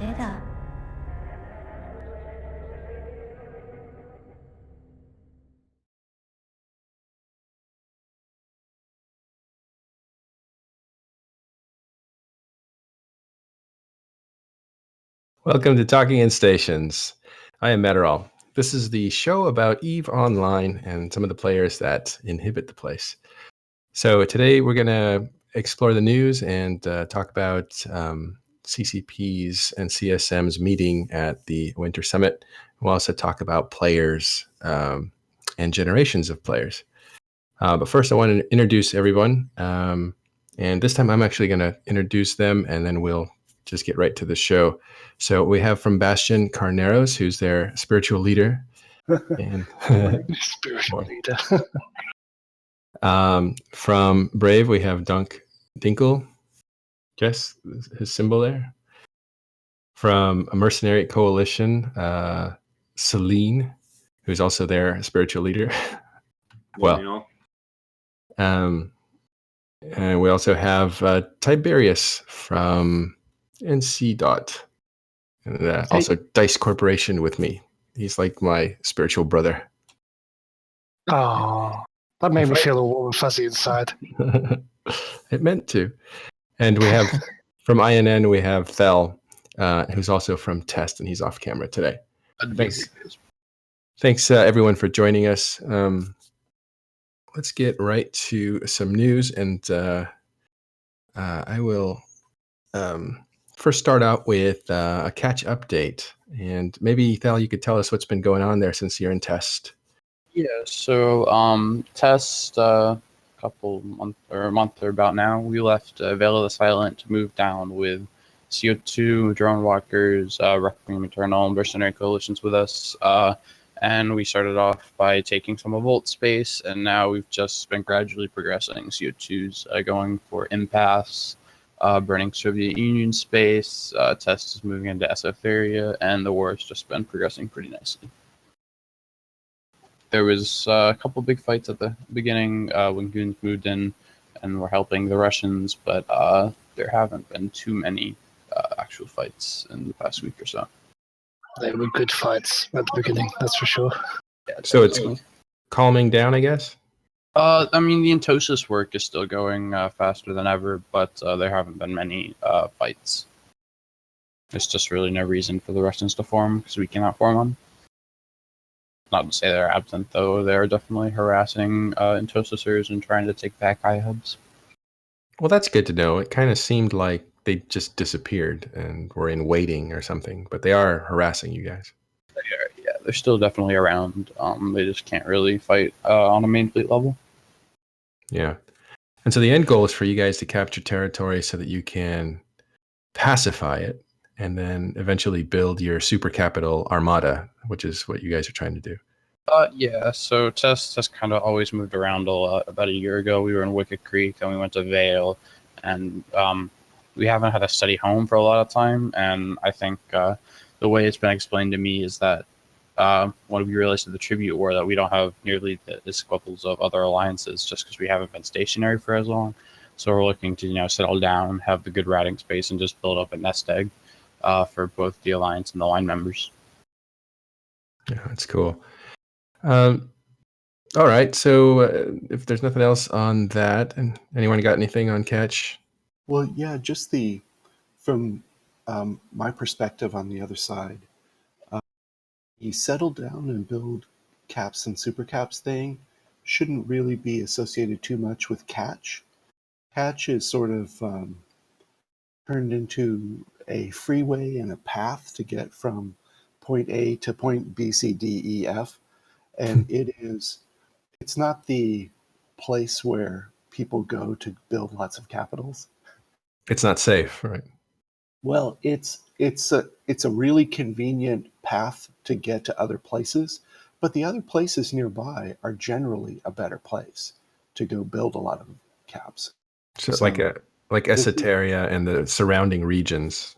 谁的？Welcome to Talking in Stations. I am Matterall. This is the show about EVE Online and some of the players that inhabit the place. So today we're going to explore the news and talk about CCP's and CSM's meeting at the Winter Summit. We'll also talk about players and generations of players. But first I want to introduce everyone. And this time I'm actually going to introduce them and then we'll just get right to the show. So we have from Bastion Carneros, who's their spiritual leader. And spiritual leader. From Brave, we have Dunk Dinkle. Guess his symbol there. From a Mercenary Coalition, Celine, who's also their spiritual leader. Well, and we also have Tiberius from NC Dot. And also Dice Corporation with me. He's like my spiritual brother. Oh, that made me feel all warm and fuzzy inside. It meant to. And we have from INN, we have Thel, who's also from Test, and he's off camera today. Thanks everyone for joining us. Let's get right to some news, and I will first start out with a catch update. And maybe, Thel, you could tell us what's been going on there since you're in Test. Yeah, so Test a month or about now, we left Veil of the Silent to move down with CO2, Drone Walkers, Requiem Eternal, and Mercenary Coalitions with us. And we started off by taking some of Volt space, and now we've just been gradually progressing. CO2's going for Impasse, burning Soviet Union space, Test is moving into SF area, and the war has just been progressing pretty nicely. There was a couple big fights at the beginning when goons moved in and were helping the Russians, but there haven't been too many actual fights in the past week or so. They were good fights at the beginning, that's for sure. Yeah, so it's calming down, I guess? I mean, the Entosis work is still going faster than ever, but there haven't been many fights. There's just really no reason for the Russians to form, because we cannot form them. Not to say they're absent, though. They're definitely harassing Entosisers and trying to take back hubs. Well, that's good to know. It kind of seemed like they just disappeared and were in waiting or something, but they are harassing you guys. Yeah, they're still definitely around. They just can't really fight on a main fleet level. Yeah. And so the end goal is for you guys to capture territory so that you can pacify it and then eventually build your super capital armada, which is what you guys are trying to do. Yeah, so Test has kind of always moved around a lot. About a year ago, we were in Wicked Creek, and we went to Vale, and we haven't had a steady home for a lot of time, and I think the way it's been explained to me is that when we realized in the Tribute War that we don't have nearly the squabbles of other alliances just because we haven't been stationary for as long. So we're looking to, settle down, have the good routing space, and just build up a nest egg for both the Alliance and the line members. Yeah, that's cool. All right, so if there's nothing else on that, and anyone got anything on catch? Well, yeah, just from my perspective on the other side, you settle down and build caps and super caps thing shouldn't really be associated too much with catch. Catch is sort of turned into a freeway and a path to get from point A to point B, C, D, E, F. And it's not the place where people go to build lots of capitals. It's not safe, right? Well, it's a really convenient path to get to other places, but the other places nearby are generally a better place to go build a lot of caps. So like Esoteria and the surrounding regions.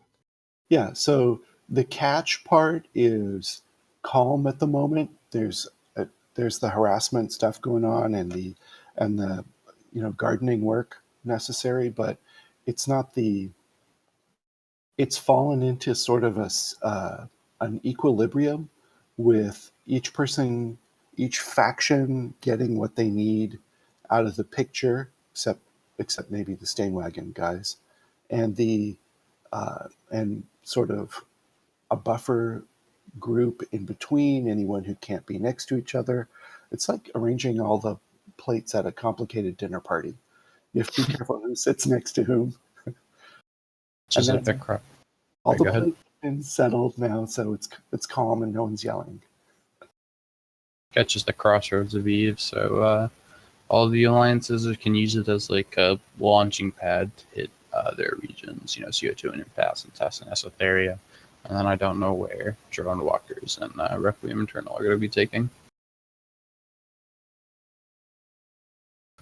Yeah, so the catch part is calm at the moment. There's the harassment stuff going on and the gardening work necessary, but it's not the it's fallen into sort of an equilibrium with each person, each faction getting what they need out of the picture, except maybe the Stainwagon guys, and and sort of a buffer group in between anyone who can't be next to each other. It's like arranging all the plates at a complicated dinner party. You have to be careful who sits next to whom. Just And like the crap. all the Go ahead. plates have been settled now, so it's calm and no one's yelling. Catches the crossroads of Eve, so all the alliances can use it as like a launching pad to hit their regions, CO2 and Impasse and Tess and Esotheria. And then I don't know where Drone Walkers and Requiem Eternal are going to be taking.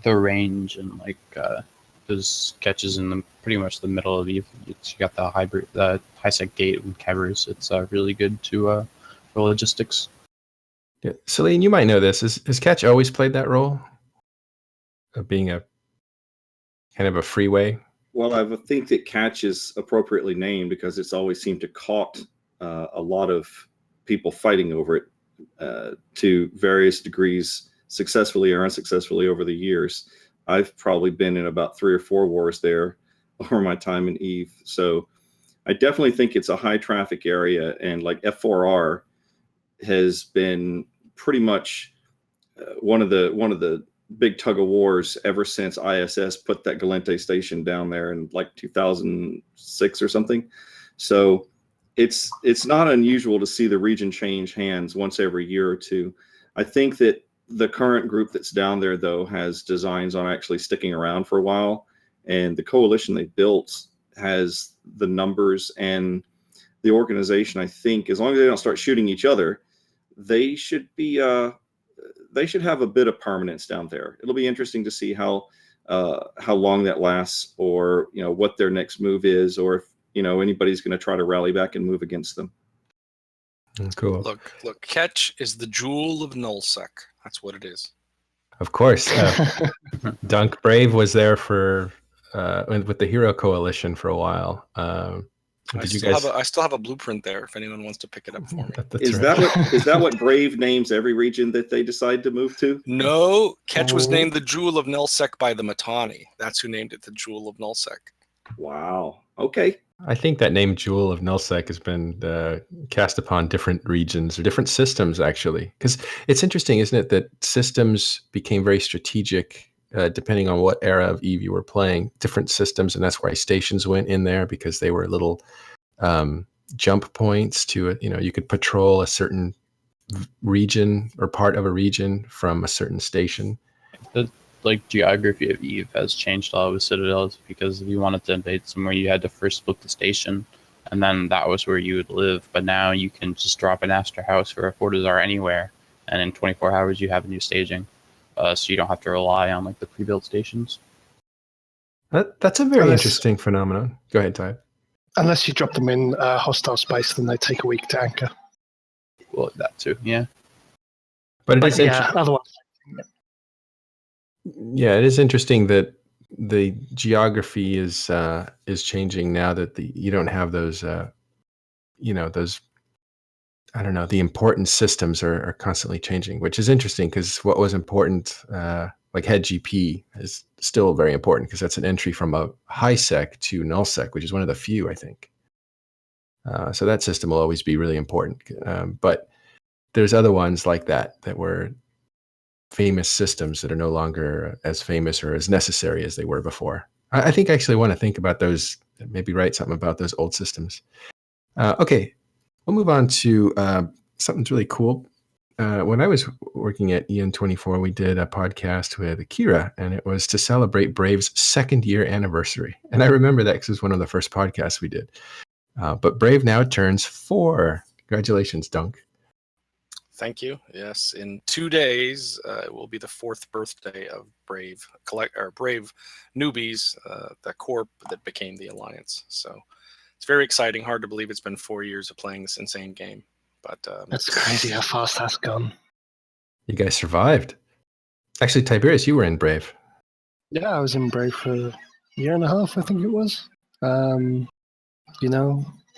The range and like those catches in pretty much the middle of Eve. You got the high sec gate with Cabrous. It's really good to for logistics. Yeah. Celine, you might know this. Has Catch always played that role of being a kind of a freeway? Well, I would think that Catch is appropriately named because it's always seemed to caught a lot of people fighting over it to various degrees, successfully or unsuccessfully over the years. I've probably been in about 3 or 4 wars there over my time in Eve. So I definitely think it's a high traffic area, and like F4R has been pretty much one of the big tug of wars ever since ISS put that Galente station down there in like 2006 or something. So it's not unusual to see the region change hands once every year or two. I think that the current group that's down there, though, has designs on actually sticking around for a while, and the coalition they built has the numbers and the organization. I think as long as they don't start shooting each other, they should be they should have a bit of permanence down there. It'll be interesting to see how long that lasts, or what their next move is, or if anybody's going to try to rally back and move against them. Cool. Look, Catch is the jewel of Nullsec. That's what it is. Of course. Dunk Brave was there for with the Hero Coalition for a while. I still have a blueprint there if anyone wants to pick it up for me. Is that what Brave names every region that they decide to move to? No, Catch was named the Jewel of Nullsec by the Mittani. That's who named it the Jewel of Nullsec. Wow. Okay. I think that name Jewel of Nullsec has been cast upon different regions or different systems, actually. Because it's interesting, isn't it, that systems became very strategic depending on what era of Eve you were playing. Different systems, and that's why stations went in there, because they were little jump points to it. You could patrol a certain region or part of a region from a certain station. The geography of Eve has changed a lot with Citadels, because if you wanted to invade somewhere, you had to first book the station, and then that was where you would live. But now you can just drop an Astor House or a Fortizar anywhere, and in 24 hours you have a new staging. So you don't have to rely on the pre-built stations. That's a very interesting phenomenon. Go ahead, Ty. Unless you drop them in hostile space, then they take a week to anchor. Well, that too, yeah. But it is otherwise. Yeah, it is interesting that the geography is changing now that you don't have those those, I don't know, the important systems are constantly changing, which is interesting because what was important, like head GP, is still very important because that's an entry from a high sec to null sec, which is one of the few, I think. So that system will always be really important. But there's other ones like that were famous systems that are no longer as famous or as necessary as they were before. I think I actually want to think about those, maybe write something about those old systems. Okay, we'll move on to something's really cool. When I was working at EN24, we did a podcast with Akira, and it was to celebrate Brave's 2nd year anniversary. And I remember that because it was one of the first podcasts we did. But Brave now turns 4. Congratulations, Dunk. Thank you. Yes, in 2 days, it will be the 4th birthday of Brave Brave Newbies, the corp that became the Alliance. So it's very exciting. Hard to believe it's been 4 years of playing this insane game. But that's crazy how fast that's gone. You guys survived. Actually, Tiberius, you were in Brave. Yeah, I was in Brave for a year and a half, I think it was.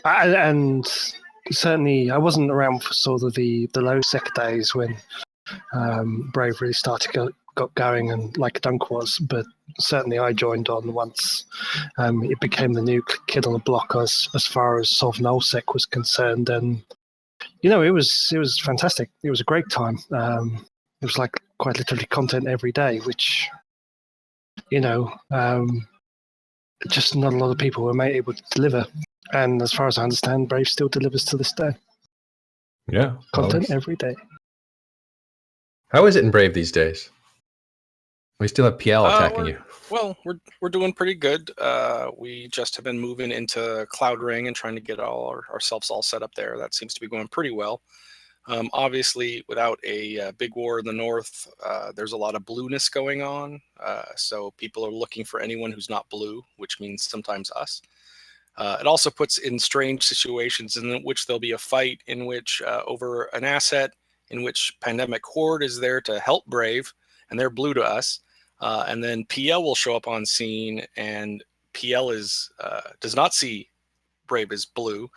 And certainly I wasn't around for sort of the low sec days when Brave really got going and like Dunk was, but certainly I joined on once it became the new kid on the block as far as sort of nullsec was concerned, and it was fantastic. It was a great time. It was like quite literally content every day, which just not a lot of people were able to deliver. And as far as I understand, Brave still delivers to this day. Yeah, content always. every day. How is it in Brave these days? We still have PL attacking you. Well, we're doing pretty good. We just have been moving into Cloud Ring and trying to get ourselves all set up there. That seems to be going pretty well. Obviously, without a big war in the north, there's a lot of blueness going on. So people are looking for anyone who's not blue, which means sometimes us. It also puts in strange situations in which there'll be a fight in which over an asset in which Pandemic Horde is there to help Brave, and they're blue to us. And then PL will show up on scene, and PL does not see Brave as blue.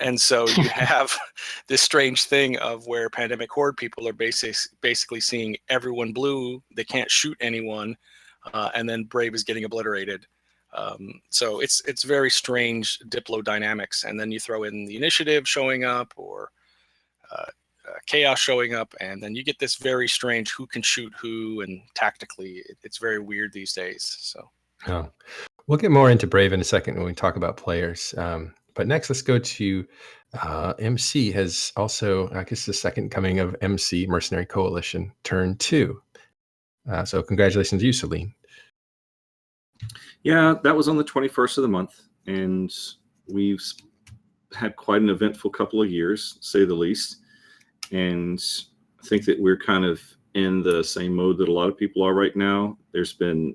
And so you have this strange thing of where Pandemic Horde people are basically seeing everyone blue. They can't shoot anyone, and then Brave is getting obliterated. So it's very strange Diplo dynamics. And then you throw in the initiative showing up or chaos showing up, and then you get this very strange who can shoot who, and tactically it's very weird these days. So we'll get more into Brave in a second when we talk about players. But next, let's go to MC has also, I guess, the second coming of MC Mercenary Coalition Turn 2. So congratulations to you, Celine. Yeah, that was on the 21st of the month, and we've had quite an eventful couple of years, to say the least. And I think that we're kind of in the same mode that a lot of people are right now. There's been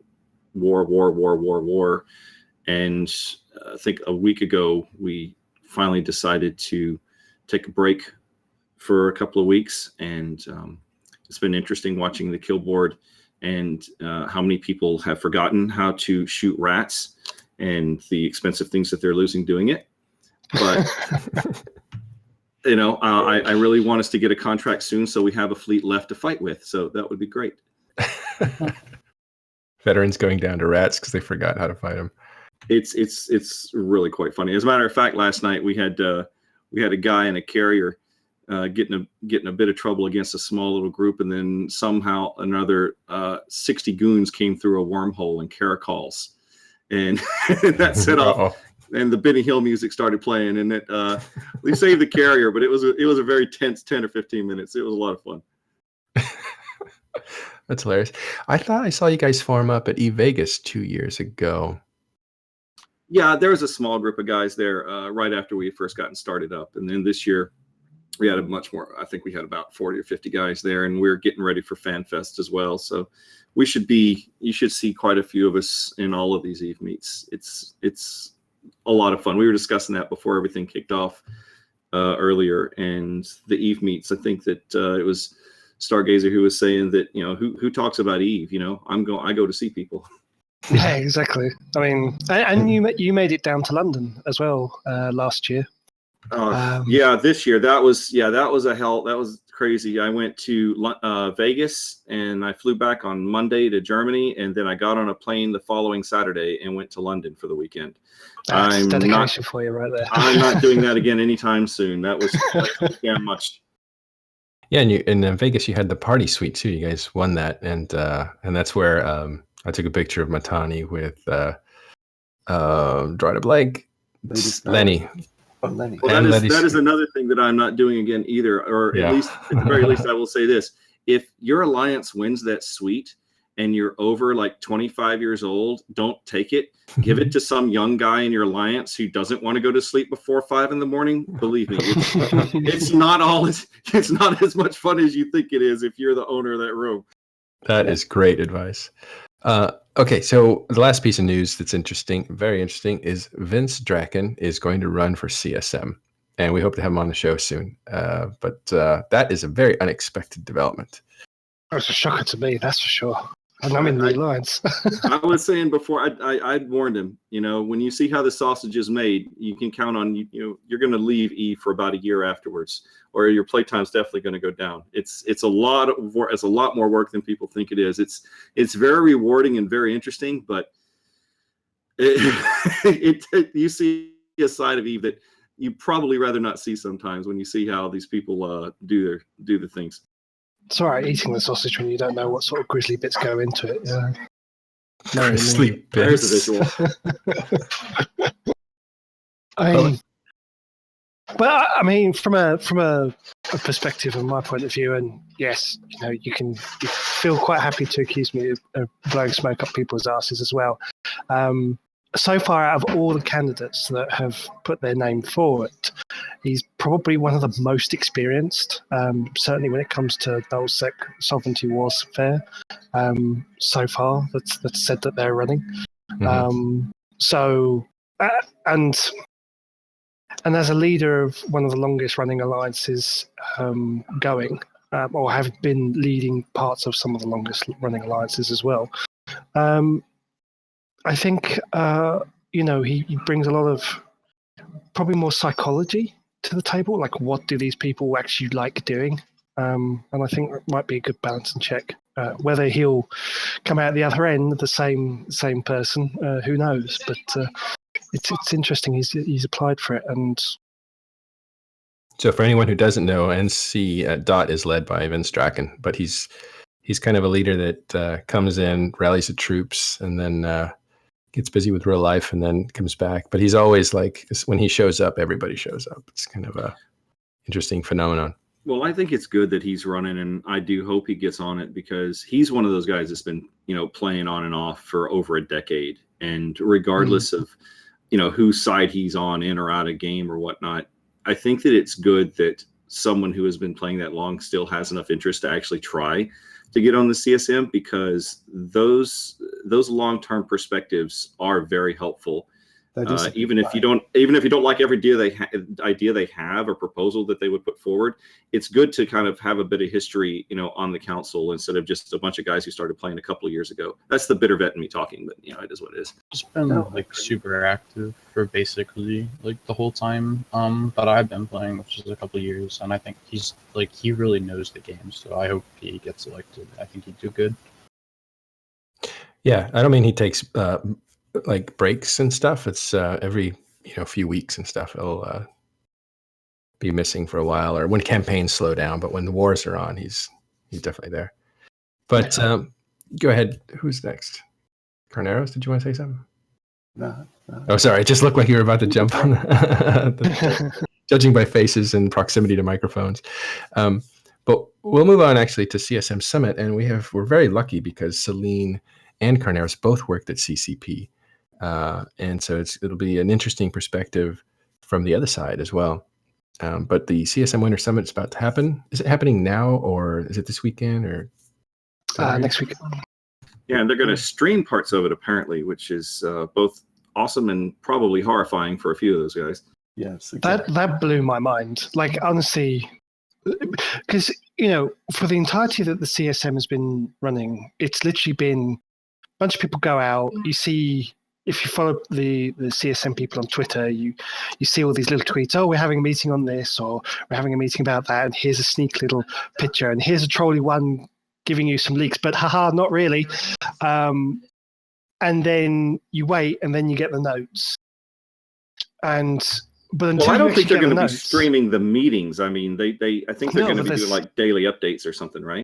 war. And I think a week ago, we finally decided to take a break for a couple of weeks. And it's been interesting watching the kill board and how many people have forgotten how to shoot rats and the expensive things that they're losing doing it. But, I really want us to get a contract soon so we have a fleet left to fight with. So that would be great. Veterans going down to rats because they forgot how to fight them. It's really quite funny. As a matter of fact, last night we had a guy in a carrier getting a bit of trouble against a small little group, and then somehow another 60 goons came through a wormhole in caracols, and that set off. And the Benny Hill music started playing, and it we saved the carrier, but it was a very tense 10 or 15 minutes. It was a lot of fun. That's hilarious. I thought I saw you guys form up at Vegas 2 years ago. Yeah, there was a small group of guys there right after we had first gotten started up, and then this year we had a much more. I think we had about 40 or 50 guys there, and we're getting ready for FanFest as well. So you should see quite a few of us in all of these Eve meets. It's a lot of fun. We were discussing that before everything kicked off earlier, and the Eve meets. I think that it was Stargazer who was saying that who talks about Eve. I go to see people. Yeah, exactly. I mean, and you made it down to London as well last year. Yeah, this year that was a hell. That was crazy. I went to Vegas and I flew back on Monday to Germany, and then I got on a plane the following Saturday and went to London for the weekend. That's dedication for you right there. I'm not doing that again anytime soon. That was damn much. Yeah, and in Vegas you had the party suite too. You guys won that, and that's where I took a picture of Matani with drawing a blank. Lenny. Oh, Lenny. Well, that is another thing that I'm not doing again either, or at the very least, I will say this: if your alliance wins that suite and you're over like 25 years old, don't take it. Give it to some young guy in your alliance who doesn't want to go to sleep before 5 a.m. Believe me, it's not as much fun as you think it is if you're the owner of that room. That is great advice. Okay, so the last piece of news that's interesting, very interesting, is Vince Draken is going to run for CSM, and we hope to have him on the show soon. But that is a very unexpected development. It was a shocker to me, that's for sure. And I'm in the alliance. I was saying before, I'd warned him. When you see how the sausage is made, you can count on you're going to leave E for about a year afterwards, or your playtime's definitely going to go down. It's a lot of work. It's a lot more work than people think it is. It's very rewarding and very interesting, but you see a side of Eve that you probably rather not see sometimes when you see how these people do the things. It's all right eating the sausage when you don't know what sort of grisly bits go into it. Yeah. Grisly There's the bits. visual. I mean, from a perspective, from my point of view, and yes, you feel quite happy to accuse me of blowing smoke up people's asses as well. So far, out of all the candidates that have put their name forward, he's probably one of the most experienced, certainly when it comes to nullsec sovereignty warfare. So far, that's said that they're running. Mm-hmm. And as a leader of one of the longest running alliances going, or have been leading parts of some of the longest running alliances as well, I think he brings a lot of probably more psychology to the table. Like, what do these people actually like doing? And I think that might be a good balance and check. Whether he'll come out the other end the same person, who knows? But it's interesting. He's applied for it, and so for anyone who doesn't know, NC Dot is led by Vince Draken, but he's kind of a leader that comes in, rallies the troops, and then gets busy with real life, and then comes back. But he's always like, when he shows up, everybody shows up. It's kind of a interesting phenomenon. Well, I think it's good that he's running, and I do hope he gets on it, because he's one of those guys that's been, playing on and off for over a decade. And regardless of, whose side he's on, in or out of game or whatnot, I think that it's good that someone who has been playing that long still has enough interest to actually try to get on the CSM, because those long-term perspectives are very helpful. Even if you don't like every idea they have or proposal that they would put forward, it's good to kind of have a bit of history, on the council, instead of just a bunch of guys who started playing a couple of years ago. That's the bitter vet in me talking, but it is what it is. Just been super active for basically the whole time that I've been playing, which is a couple of years, and I think he really knows the game. So I hope he gets elected. I think he'd do good. Yeah, I don't mean he takes breaks and stuff. It's every few weeks and stuff. He'll be missing for a while, or when campaigns slow down. But when the wars are on, he's definitely there. But go ahead. Who's next? Carneros, did you want to say something? No. Oh, sorry. It just looked like you were about to jump on. Judging by faces and proximity to microphones. But we'll move on actually to CSM Summit, and we're very lucky because Celine and Carneros both worked at CCP. And so it'll be an interesting perspective from the other side as well. But the CSM Winter Summit is about to happen. Is it happening now, or is it this weekend, or next week? Yeah, and they're going to stream parts of it apparently, which is both awesome and probably horrifying for a few of those guys. Yes, exactly. That blew my mind. Like, honestly, because for the entirety that the CSM has been running, it's literally been a bunch of people go out. You see, if you follow the CSM people on Twitter, you see all these little tweets. Oh, we're having a meeting on this, or we're having a meeting about that, and here's a sneak little picture, and here's a trolly one giving you some leaks, but haha, not really. And then you wait, and then you get the notes. But until I don't think they're going to be notes, streaming the meetings. I mean, I think they're going to be doing daily updates or something, right?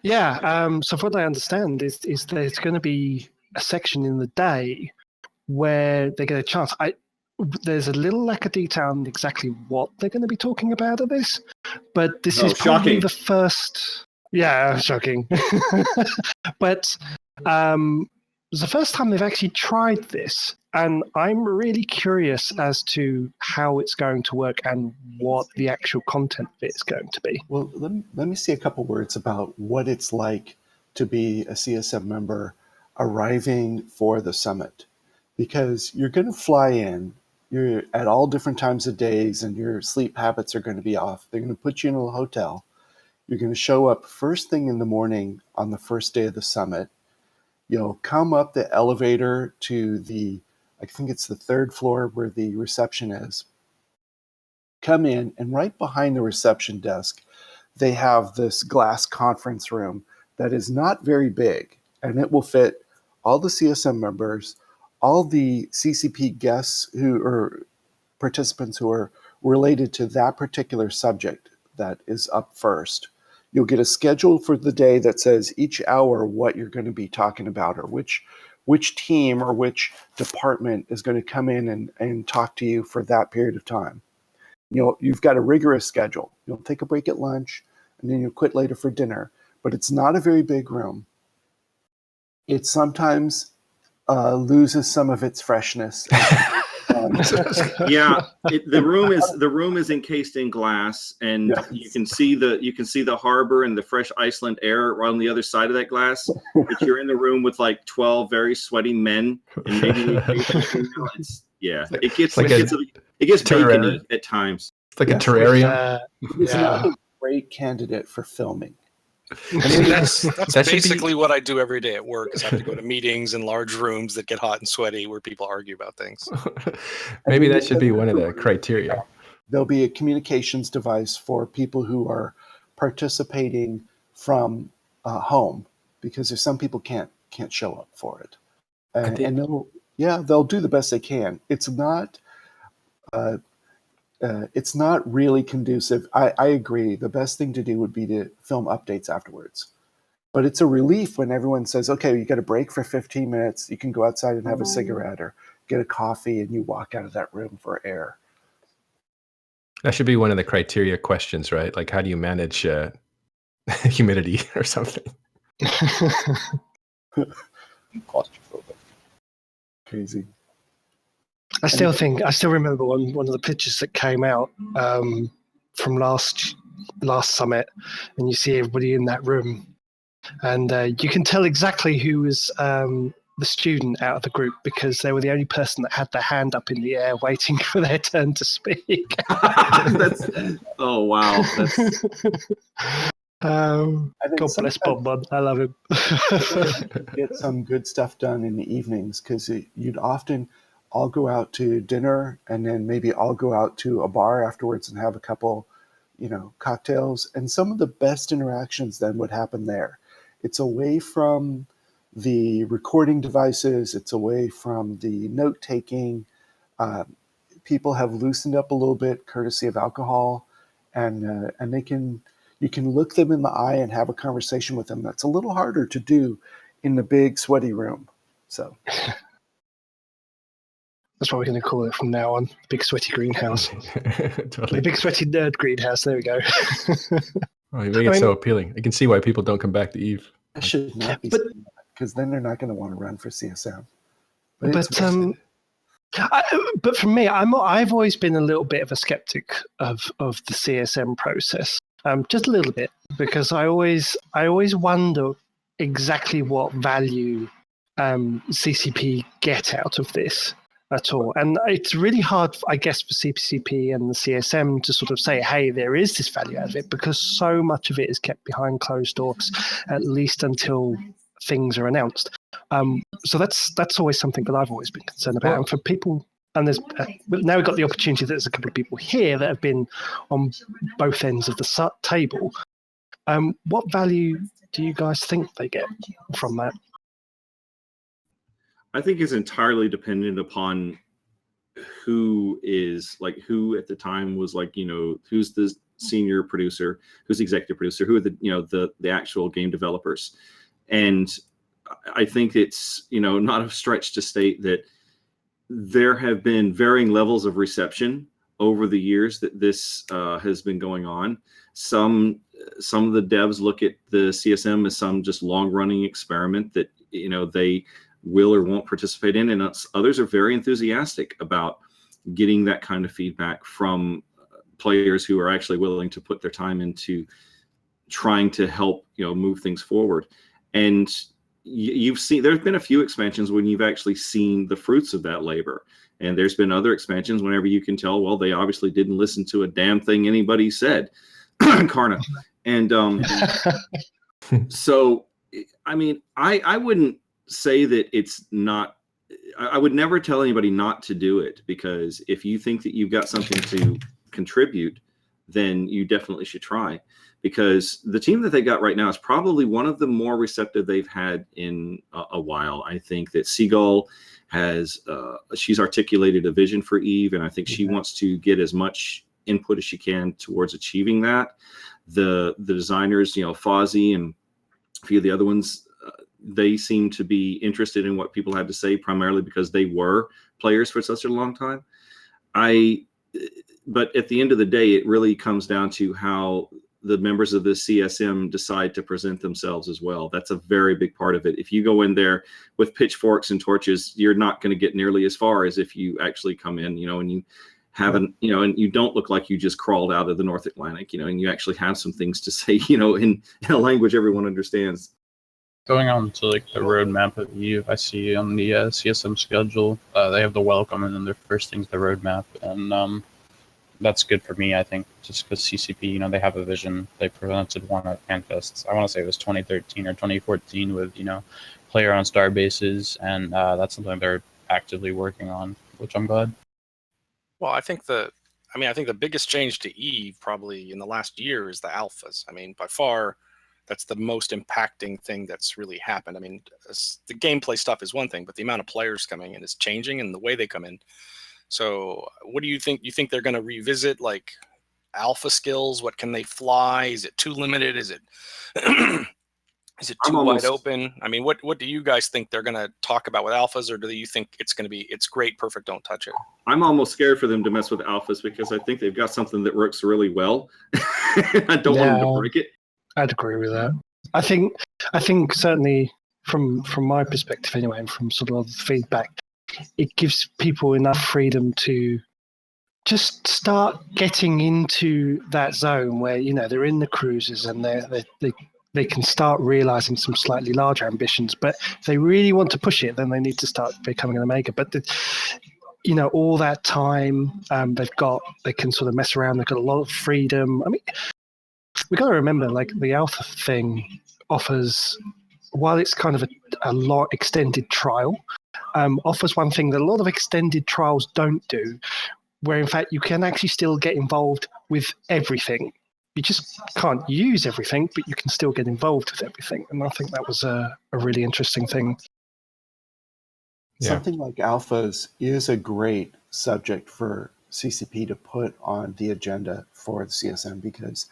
Yeah. So from what I understand is there's going to be a section in the day where they get a chance. There's a little lack of detail on exactly what they're going to be talking about at this, but this is probably shocking. the first. Yeah, shocking. But it's the first time they've actually tried this, and I'm really curious as to how it's going to work and what the actual content of it is going to be. Well, let me say a couple words about what it's like to be a CSM member arriving for the summit, because you're going to fly in. You're at all different times of days, and your sleep habits are going to be off. They're going to put you in a hotel. You're going to show up first thing in the morning on the first day of the summit. You'll come up the elevator to I think it's the 3rd floor where the reception is. Come in, and right behind the reception desk, they have this glass conference room that is not very big, and it will fit all the CSM members, all the CCP guests or participants who are related to that particular subject that is up first. You'll get a schedule for the day that says each hour what you're going to be talking about, or which team or which department is going to come in and talk to you for that period of time. You've got a rigorous schedule. You'll take a break at lunch, and then you'll quit later for dinner. But it's not a very big room. It sometimes loses some of its freshness. Yeah, the room is encased in glass, and Yes. you can see the harbor and the fresh Iceland air right on the other side of that glass. But you're in the room with like 12 very sweaty men, and maybe the occasional female. It gets bacony at times. It's like a Yes. terrarium. It's not a great candidate for filming. That's That should be- basically what I do every day at work, is I have to go to meetings in large rooms that get hot and sweaty where people argue about things. Maybe that should be one of the criteria. There'll be a communications device for people who are participating from home, because there's some people can't show up for it, and they'll do the best they can. It's not really conducive. I agree. The best thing to do would be to film updates afterwards. But it's a relief when everyone says, okay, you got a break for 15 minutes. You can go outside and have a cigarette or get a coffee, and you walk out of that room for air. That should be one of the criteria questions, right? Like, how do you manage humidity or something? Claustrophobic. Crazy. I still remember one of the pictures that came out from last summit, and you see everybody in that room, and you can tell exactly who was the student out of the group, because they were the only person that had their hand up in the air waiting for their turn to speak. Oh wow. God bless Bob Bud. I love him. Get some good stuff done in the evenings, because you'd often all go out to dinner, and then maybe I'll go out to a bar afterwards and have a couple, cocktails. And some of the best interactions then would happen there. It's away from the recording devices. It's away from the note taking. People have loosened up a little bit, courtesy of alcohol, and you can look them in the eye and have a conversation with them. That's a little harder to do in the big sweaty room. So. That's what we're going to call it from now on. Big sweaty greenhouse. Totally. The big sweaty nerd greenhouse. There we go. Oh, you make it so appealing. I can see why people don't come back to Eve. I should not be saying that, because then they're not going to want to run for CSM. But for me, I've always been a little bit of a skeptic of the CSM process, just a little bit, because I always wonder exactly what value CCP get out of this at all. And it's really hard, I guess, for CCP and the CSM to sort of say, hey, there is this value out of it, because so much of it is kept behind closed doors, at least until things are announced. So that's always something that I've always been concerned about. And for people, and there's now we've got the opportunity that there's a couple of people here that have been on both ends of the table. What value do you guys think they get from that? I think it's entirely dependent upon who at the time was who's the senior producer, who's the executive producer, who are the actual game developers. And I think it's, not a stretch to state that there have been varying levels of reception over the years that this has been going on. Some of the devs look at the CSM as some just long running experiment that, they will or won't participate in. And others are very enthusiastic about getting that kind of feedback from players who are actually willing to put their time into trying to help, move things forward. And you've seen, there's been a few expansions when you've actually seen the fruits of that labor. And there's been other expansions whenever you can tell, well, they obviously didn't listen to a damn thing anybody said. Karna. And so, I mean, I wouldn't say that it's not. I would never tell anybody not to do it, because if you think that you've got something to contribute, then you definitely should try, because the team that they got right now is probably one of the more receptive they've had in a while. I think that Seagull has, she's articulated a vision for Eve, and I think she wants to get as much input as she can towards achieving that. The designers, Fozzie and a few of the other ones, they seem to be interested in what people had to say, primarily because they were players for such a long time. But at the end of the day, it really comes down to how the members of the CSM decide to present themselves as well. That's a very big part of it. If you go in there with pitchforks and torches, you're not going to get nearly as far as if you actually come in, and you haven't, and you don't look like you just crawled out of the North Atlantic, and you actually have some things to say, in a language everyone understands. Going on to the roadmap of Eve, I see on the CSM schedule, they have the welcome, and then their first thing's the roadmap, and that's good for me, I think, just because CCP, they have a vision. They presented one at FanFests. I want to say it was 2013 or 2014 with, player on star bases, and that's something they're actively working on, which I'm glad. Well, I think the biggest change to Eve probably in the last year is the alphas. By far, that's the most impacting thing that's really happened. The gameplay stuff is one thing, but the amount of players coming in is changing, and the way they come in. So what do you think? You think they're going to revisit like alpha skills? What can they fly? Is it too limited? Is it is it too wide open? What do you guys think they're going to talk about with alphas, or do you think it's going to be, it's great, perfect, don't touch it? I'm almost scared for them to mess with alphas, because I think they've got something that works really well. I don't want them to break it. I'd agree with that. I think certainly from my perspective anyway, and from sort of the feedback, it gives people enough freedom to just start getting into that zone where they're in the cruisers and they can start realizing some slightly larger ambitions. But if they really want to push it, then they need to start becoming an Omega. But all that time they can sort of mess around. They've got a lot of freedom. We got to remember, like, the alpha thing offers, while it's kind of a lot extended trial, offers one thing that a lot of extended trials don't do, where in fact you can actually still get involved with everything. You just can't use everything, but you can still get involved with everything. And I think that was a really interesting thing. Yeah. Something like alphas is a great subject for CCP to put on the agenda for the CSM, because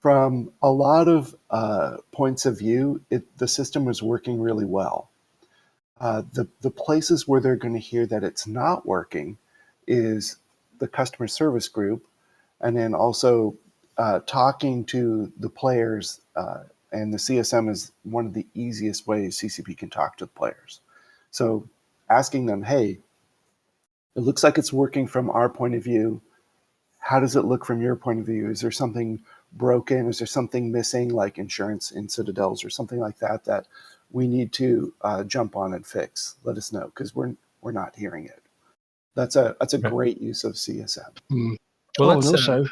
from a lot of points of view, the system was working really well. The places where they're going to hear that it's not working is the customer service group, and then also talking to the players, and the CSM is one of the easiest ways CCP can talk to the players. So asking them, hey, it looks like it's working from our point of view. How does it look from your point of view? Is there something broken? Is there something missing, like insurance in Citadels or something like that, that we need to jump on and fix? Let us know, because we're not hearing it. That's a great use of CSM. Well, and also,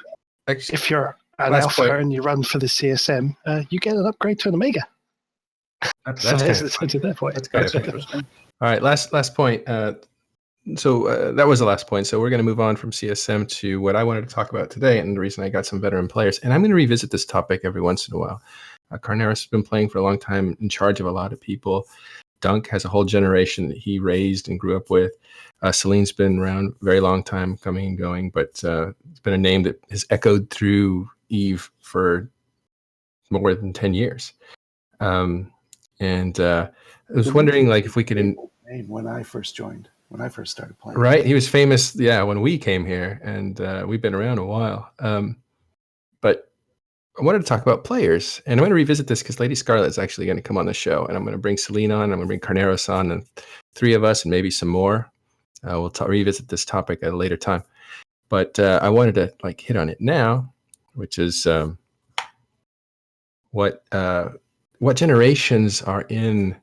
if you're an alpha and you run for the CSM, you get an upgrade to an Omega. That's interesting. All right, last point. So that was the last point. So we're going to move on from CSM to what I wanted to talk about today, and the reason I got some veteran players. And I'm going to revisit this topic every once in a while. Carneros has been playing for a long time, in charge of a lot of people. Dunk has a whole generation that he raised and grew up with. Celine's been around a very long time, coming and going, but it's been a name that has echoed through Eve for more than 10 years. And I was wondering, like, if we could... When I first joined. When I first started playing. Right. He was famous, when we came here, and we've been around a while. But I wanted to talk about players, and I'm going to revisit this because Lady Scarlet is actually going to come on the show, and I'm going to bring Celine on, I'm going to bring Carneros on, and three of us, and maybe some more. We'll revisit this topic at a later time. But I wanted to hit on it now, which is what generations are in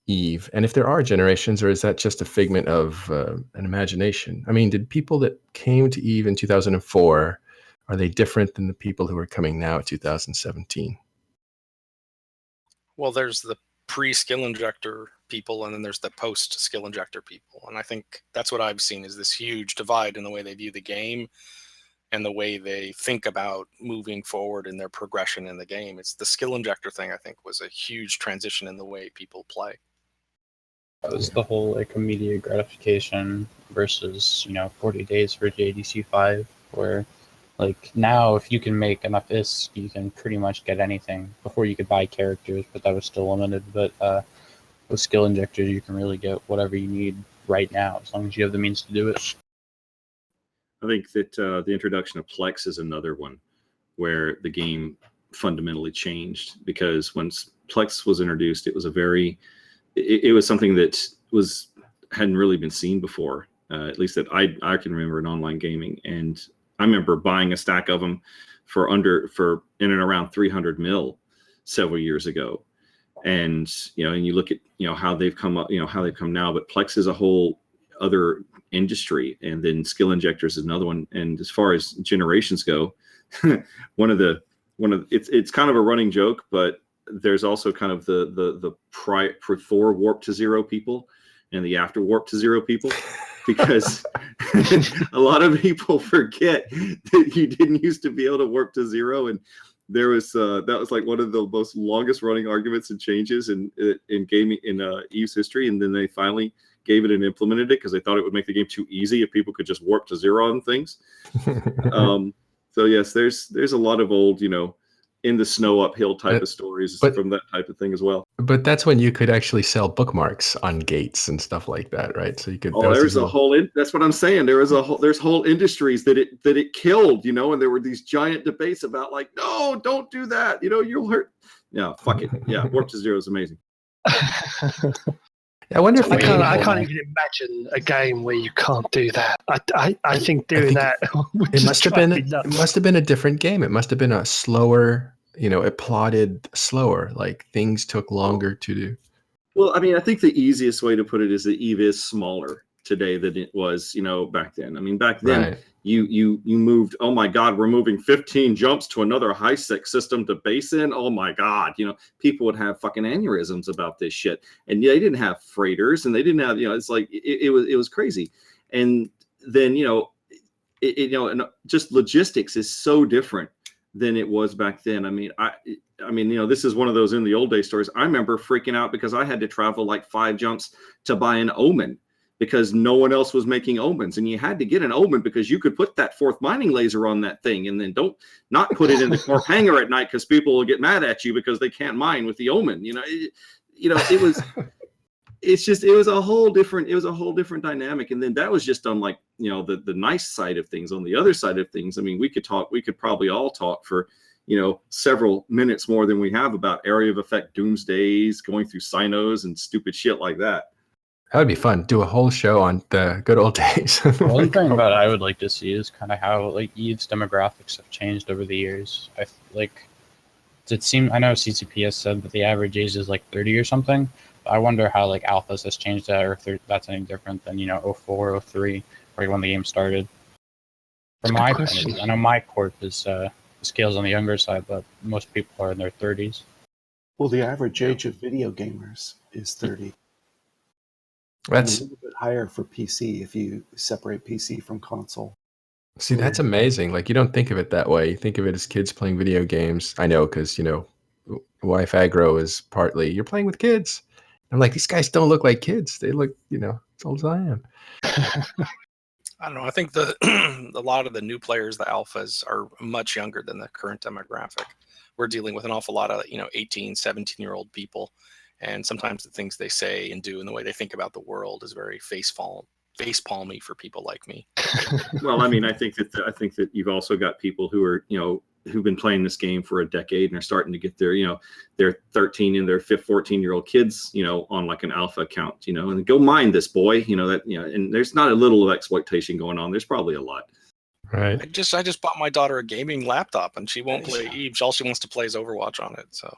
Eve, and if there are generations, or is that just a figment of an imagination? I mean, did people that came to Eve in 2004, are they different than the people who are coming now in 2017? Well, there's the pre-skill injector people, and then there's the post-skill injector people. And I think that's what I've seen is this huge divide in the way they view the game and the way they think about moving forward in their progression in the game. It's the skill injector thing, I think, was a huge transition in the way people play. That was the whole like immediate gratification versus 40 days for JDC 5, where like now if you can make enough ISK, you can pretty much get anything. Before you could buy characters, but that was still limited. But with skill injectors, you can really get whatever you need right now as long as you have the means to do it. I think that the introduction of Plex is another one where the game fundamentally changed, because when Plex was introduced, it was it was something that hadn't really been seen before, at least that I can remember in online gaming. And I remember buying a stack of them for in and around 300 mil several years ago. And and you look at how they've come up, how they've come now. But Plex is a whole other industry, and then skill injectors is another one. And as far as generations go, it's kind of a running joke, but there's also kind of the before warp to zero people and the after warp to zero people, because a lot of people forget that you didn't used to be able to warp to zero. And there was that was like one of the most longest running arguments and changes in gaming in EVE's history. And then they finally gave it and implemented it because they thought it would make the game too easy if people could just warp to zero on things. So yes, there's a lot of old, in the snow uphill type of stories from that type of thing as well. But that's when you could actually sell bookmarks on gates and stuff like that, right? So you could. Oh, there's that's what I'm saying. There's whole industries that it killed, and there were these giant debates about like, no, don't do that. You'll hurt. Yeah, fuck it. Yeah, warp to zero is amazing. I wonder if I can't even imagine a game where you can't do that. I think that it must have been a different game. It must have been a slower, it plotted slower, like things took longer to do. Well, I mean, I think the easiest way to put it is that EVE is smaller today than it was, back then. I mean, back then Right. you moved, oh my God, we're moving 15 jumps to another high-sec system to base in. Oh my God, people would have fucking aneurysms about this shit. And they didn't have freighters, and they didn't have, it's like it was crazy. And then and just logistics is so different than it was back then. I mean, this is one of those in the old day stories. I remember freaking out because I had to travel like 5 jumps to buy an omen, because no one else was making omens, and you had to get an omen because you could put that 4th mining laser on that thing, and then not put it in the core hangar at night because people will get mad at you because they can't mine with the omen. It was a whole different dynamic. And then that was just on like, the nice side of things. On the other side of things, I mean, we could probably all talk for, several minutes more than we have about area of effect doomsdays, going through sinos and stupid shit like that. That would be fun. Do a whole show on the good old days. One thing about I would like to see is kind of how like EVE's demographics have changed over the years. I know CCP has said that the average age is like 30 or something. I wonder how like Alphas has changed that, or if that's any different than 04, 03, right when the game started. From my point of view, I know my corp is scales on the younger side, but most people are in their 30s. Well, the average age of video gamers is 30. That's a little bit higher for PC if you separate PC from console. See, that's amazing. Like, you don't think of it that way. You think of it as kids playing video games. I know, because wife aggro is partly you're playing with kids. I'm like, these guys don't look like kids. They look, as old as I am. I don't know. I think a lot of the new players, the alphas, are much younger than the current demographic. We're dealing with an awful lot of 18, 17-year-old people, and sometimes the things they say and do and the way they think about the world is very face palmy for people like me. Well, I mean, I think that you've also got people who are who've been playing this game for a decade and are starting to get their 13 and their 14-year-old kids on like an alpha account, and go mine this boy, and there's not a little of exploitation going on. There's probably a lot. Right. I just bought my daughter a gaming laptop, and she won't play EVE. All she wants to play is Overwatch on it. So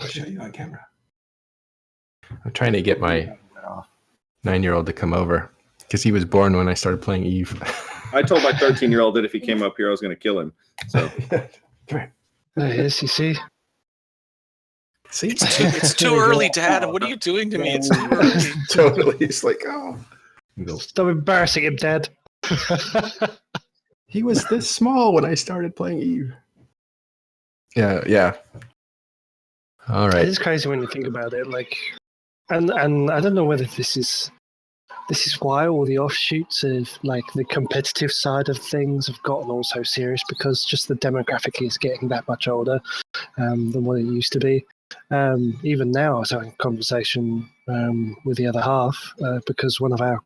I'll show you on camera. I'm trying to get my 9-year-old to come over because he was born when I started playing EVE. I told my 13-year-old that if he came up here, I was going to kill him. So, Right. There he is, you see. See, It's too early, Dad. What are you doing to me? It's too early. totally. It's like, oh, Stop embarrassing him, Dad. he was this small when I started playing Eve. Yeah. All right. It is crazy when you think about it. Like, and I don't know whether this is why all the offshoots of like the competitive side of things have gotten all so serious, because just the demographic is getting that much older than what it used to be. Even now, I was having a conversation with the other half because one of our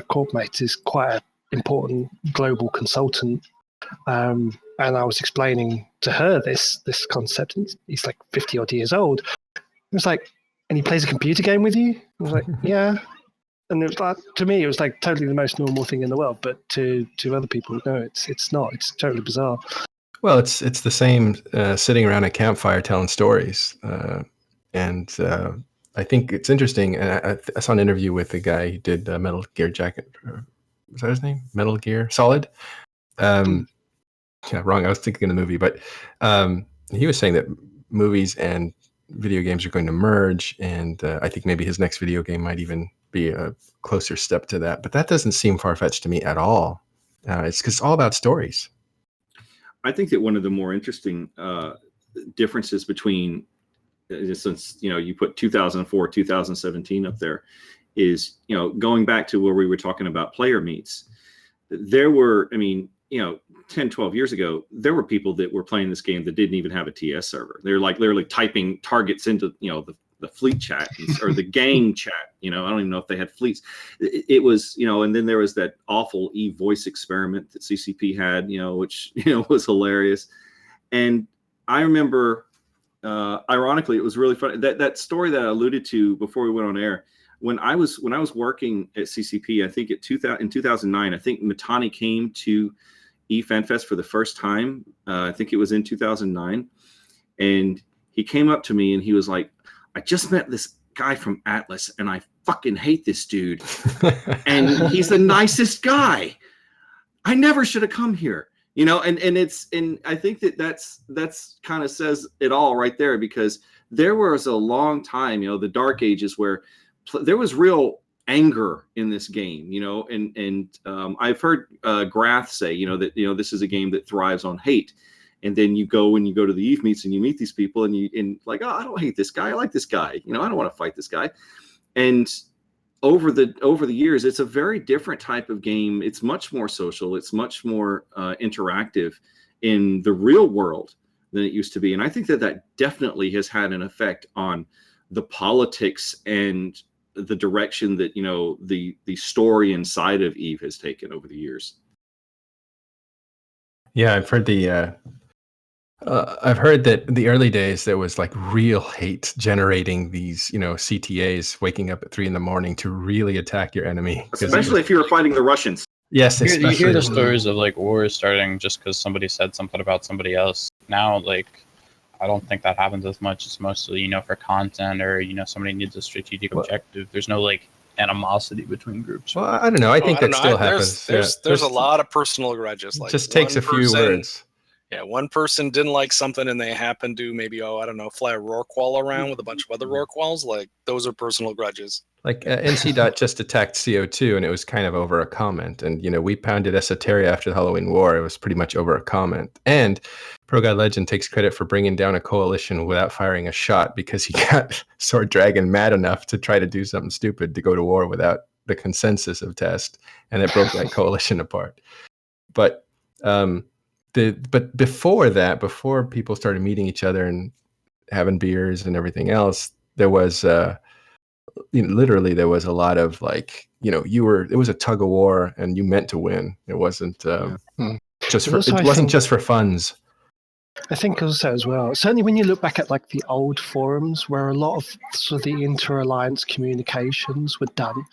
corp mates is quite an important global consultant, and I was explaining to her this concept. And he's like 50 odd years old. It was like, and he plays a computer game with you. I was like, yeah. And it was like, to me, it was like totally the most normal thing in the world. But to other people, no, it's not. It's totally bizarre. Well, it's the same sitting around a campfire telling stories, and I think it's interesting. And I saw an interview with the guy who did Metal Gear Jacket. Was that his name? Metal Gear Solid. Yeah, wrong. I was thinking of the movie, but he was saying that movies and video games are going to merge, and I think maybe his next video game might even be a closer step to that. But that doesn't seem far-fetched to me at all. It's because it's all about stories. I think that one of the more interesting differences between, since you put 2004, 2017 up there, is going back to where we were talking about player meets. There were, 10, 12 years ago, there were people that were playing this game that didn't even have a TS server. They're like literally typing targets into the fleet chat or the gang chat. I don't even know if they had fleets. It was, and then there was that awful voice experiment that CCP had, which was hilarious. And I remember, ironically, it was really funny, that story that I alluded to before we went on air. When I was working at CCP, I think in 2009, I think Matani came to eFanFest for the first time. I think it was in 2009, and he came up to me and he was like, "I just met this guy from Atlas, and I fucking hate this dude, and he's the nicest guy. I never should have come here." And I think that's kind of says it all right there, because there was a long time, the dark ages, where there was real anger in this game, and I've heard Grath say, that this is a game that thrives on hate. And then you go to the Eve meets and you meet these people and like, oh, I don't hate this guy, I like this guy, I don't want to fight this guy. And over the years, it's a very different type of game. It's much more social, it's much more interactive in the real world than it used to be. And I think that definitely has had an effect on the politics and the direction that the story inside of Eve has taken over the years. Yeah, I've heard that in the early days there was like real hate generating these CTAs waking up at 3 a.m. to really attack your enemy, especially if you were fighting the Russians. Yes, you hear the stories of like wars starting just because somebody said something about somebody else. Now, like, I don't think that happens as much. It's mostly, for content, or, somebody needs a strategic objective. There's no like animosity between groups. Well, I don't know. I think that still happens. There's a lot of personal grudges. Like, just takes a few words. Yeah, one person didn't like something and they happened to maybe, fly a Rorqual around with a bunch of other Rorquals. Like, those are personal grudges. Like NC just attacked CO2 and it was kind of over a comment. And, we pounded Esoteria after the Halloween War. It was pretty much over a comment. And Pro God Legend takes credit for bringing down a coalition without firing a shot, because he got Sword Dragon mad enough to try to do something stupid to go to war without the consensus of test. And it broke that coalition apart. But but before that, before people started meeting each other and having beers and everything else, there was literally there was a lot of like, it was a tug of war and you meant to win. It wasn't just for funds. I think also as well, certainly when you look back at like the old forums where a lot of sort of the inter-alliance communications were done,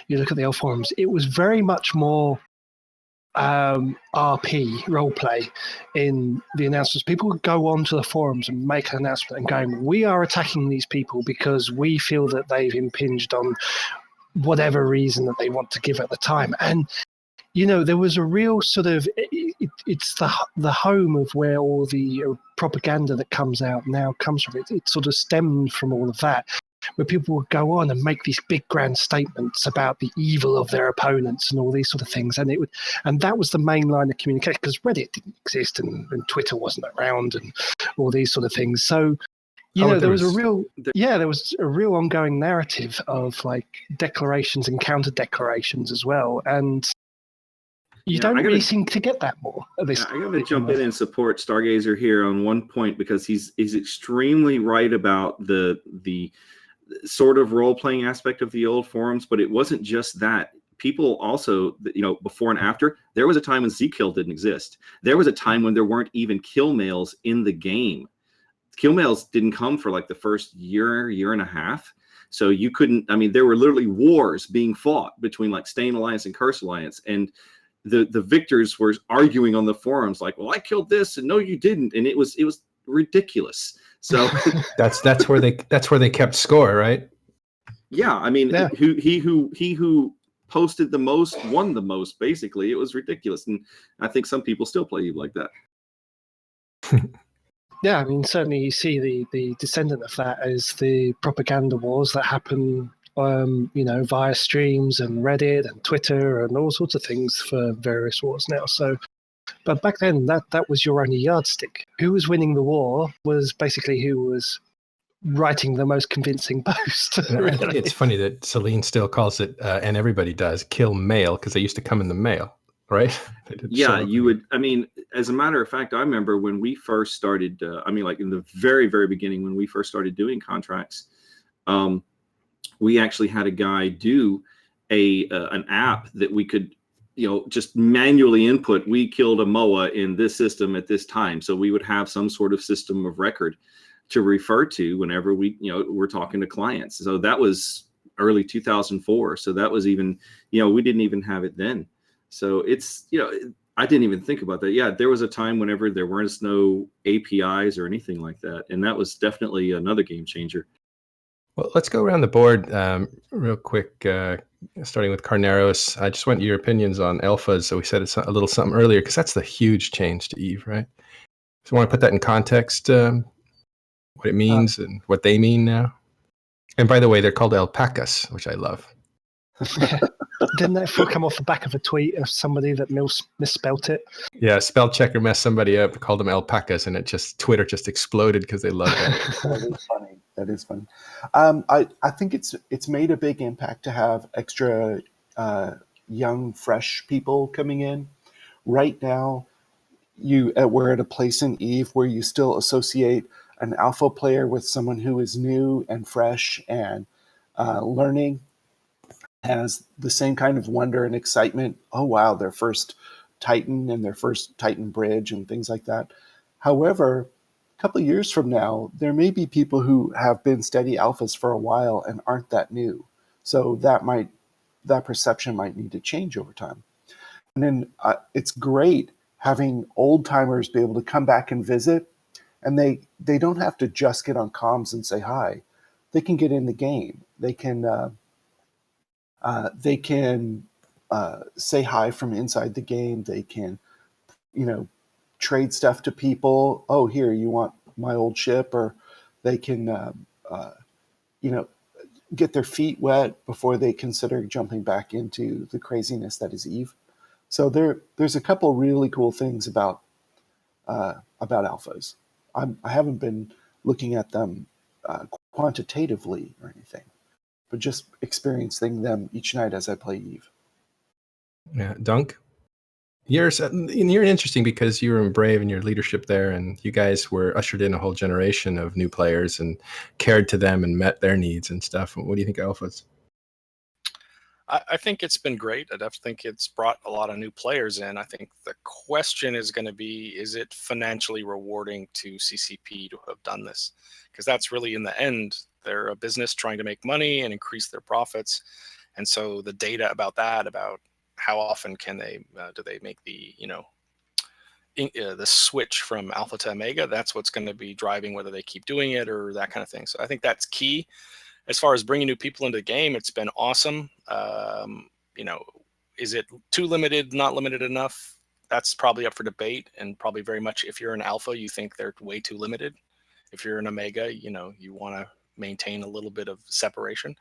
you look at the old forums, it was very much more RP roleplay in the announcements. People would go onto the forums and make an announcement and going, we are attacking these people because we feel that they've impinged on whatever reason that they want to give at the time. And there was a real sort of it's the home of where all the propaganda that comes out now comes from. It sort of stemmed from all of that, where people would go on and make these big grand statements about the evil of their opponents and all these sort of things, and that was the main line of communication, because Reddit didn't exist and Twitter wasn't around and all these sort of things. So there was a real ongoing narrative of like declarations and counter declarations as well, and you don't really seem to get that more. I got to jump in and support Stargazer here on one point, because he's extremely right about the sort of role-playing aspect of the old forums, but it wasn't just that. People also, before and after, there was a time when Z-Kill didn't exist. There was a time when there weren't even kill mails in the game. Kill mails didn't come for like the first year and a half. So you couldn't, there were literally wars being fought between like Stain Alliance and Curse Alliance, and the victors were arguing on the forums like, well, I killed this and no, you didn't. And it was ridiculous. So that's where they kept score, right? Yeah. He who posted the most won the most, basically. It was ridiculous. And I think some people still play Eve like that. Yeah, certainly you see the descendant of that as the propaganda wars that happen via streams and Reddit and Twitter and all sorts of things for various wars now. So, but back then, that was your only yardstick. Who was winning the war was basically who was writing the most convincing post. Really. I think it's funny that Celine still calls it, and everybody does, kill mail, because they used to come in the mail, right? Yeah, you would. As a matter of fact, I remember when we first started, like in the very, very beginning, when we first started doing contracts, we actually had a guy do an app that we could, just manually input. We killed a MOA in this system at this time. So we would have some sort of system of record to refer to whenever we're talking to clients. So that was early 2004. So that was even, we didn't even have it then. So it's, I didn't even think about that. Yeah, there was a time whenever there weren't no APIs or anything like that. And that was definitely another game changer. Well, let's go around the board real quick, starting with Carneros. I just want your opinions on alphas. So we said it's a little something earlier, because that's the huge change to Eve, right? So I want to put that in context, what it means and what they mean now. And by the way, they're called alpacas, which I love. Didn't that come off the back of a tweet of somebody that misspelt it? Yeah, spell checker messed somebody up, called them alpacas, and Twitter just exploded because they loved it. That is funny. I think it's made a big impact to have extra young, fresh people coming in. Right now, we're at a place in Eve where you still associate an alpha player with someone who is new and fresh and learning, has the same kind of wonder and excitement. Oh, wow, their first Titan and their first Titan bridge and things like that. However, a couple of years from now, there may be people who have been steady alphas for a while and aren't that new. So that perception might need to change over time. And then it's great having old timers be able to come back and visit, and they don't have to just get on comms and say hi. They can get in the game. They can say hi from inside the game. They can, trade stuff to people. Oh, here, you want my old ship? Or they can, get their feet wet before they consider jumping back into the craziness that is Eve. So there's a couple really cool things about alphas. I haven't been looking at them quantitatively or anything, but just experiencing them each night as I play Eve. Yeah, Dunk, you're interesting because you were in Brave and your leadership there, and you guys were ushered in a whole generation of new players and cared to them and met their needs and stuff. What do you think of alphas? I think it's been great. I definitely think it's brought a lot of new players in. I think the question is going to be, is it financially rewarding to CCP to have done this? Because that's really, in the end, they're a business trying to make money and increase their profits. And so the data about that, about how often can they, do they make the, the switch from alpha to omega, that's what's going to be driving whether they keep doing it or that kind of thing. So I think that's key. As far as bringing new people into the game, it's been awesome. is it too limited, not limited enough? That's probably up for debate, and probably very much if you're an alpha, you think they're way too limited. If you're an omega, you want to maintain a little bit of separation.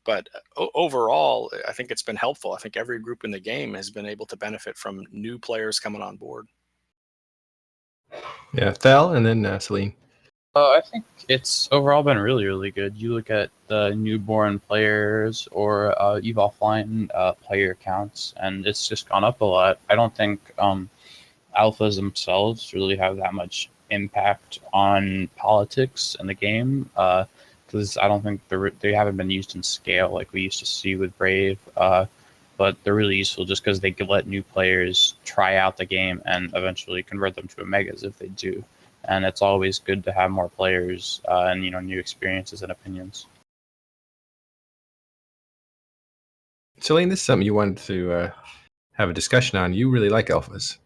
But overall, I think it's been helpful. I think every group in the game has been able to benefit from new players coming on board. Yeah, Thal, and then Celine. I think it's overall been really, really good. You look at the newborn players or EVE Offline player counts, and it's just gone up a lot. I don't think alphas themselves really have that much impact on politics in the game, because I don't think they haven't been used in scale like we used to see with Brave. But they're really useful just because they can let new players try out the game and eventually convert them to Omegas if they do. And it's always good to have more players and new experiences and opinions. Celine, this is something you wanted to have a discussion on. You really like alphas.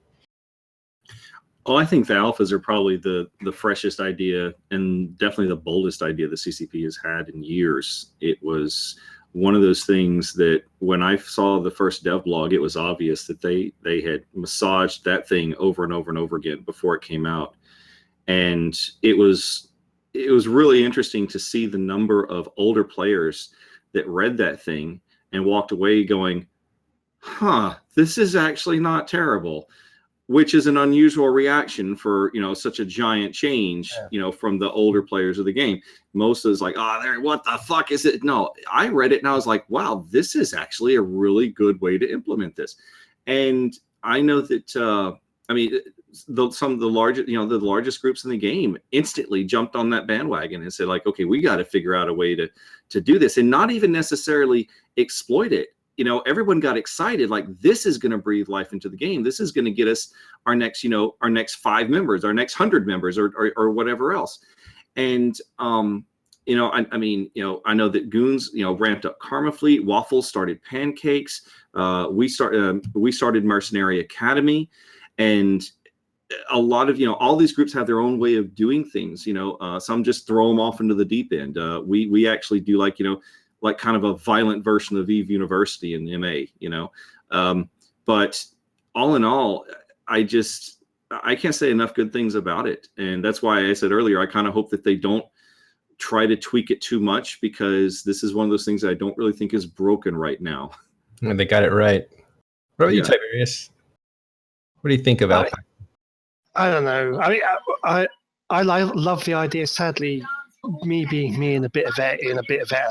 Oh, I think the alphas are probably the freshest idea and definitely the boldest idea the CCP has had in years. It was one of those things that when I saw the first dev blog, it was obvious that they had massaged that thing over and over and over again before it came out. And it was really interesting to see the number of older players that read that thing and walked away going, this is actually not terrible, which is an unusual reaction for, such a giant change, from the older players of the game. Most is like, what the fuck is it? No, I read it and I was like, wow, this is actually a really good way to implement this. And I know that, some of the largest, the largest groups in the game instantly jumped on that bandwagon and said like, okay, we got to figure out a way to do this and not even necessarily exploit it. Everyone got excited, like this is going to breathe life into the game. This is going to get us our next, our next 5 members, our next 100 members or whatever else. And, I know that Goons, ramped up Karma Fleet, Waffles started Pancakes. We started Mercenary Academy, and a lot of, all these groups have their own way of doing things. Some just throw them off into the deep end. We actually do like kind of a violent version of EVE University in MA, but all in all, I can't say enough good things about it. And that's why I said earlier, I kind of hope that they don't try to tweak it too much, because this is one of those things that I don't really think is broken right now. And they got it right. What about you, Tiberius? What do you think of Alpha? I don't know. I love the idea. Sadly, me being me in a bit of vet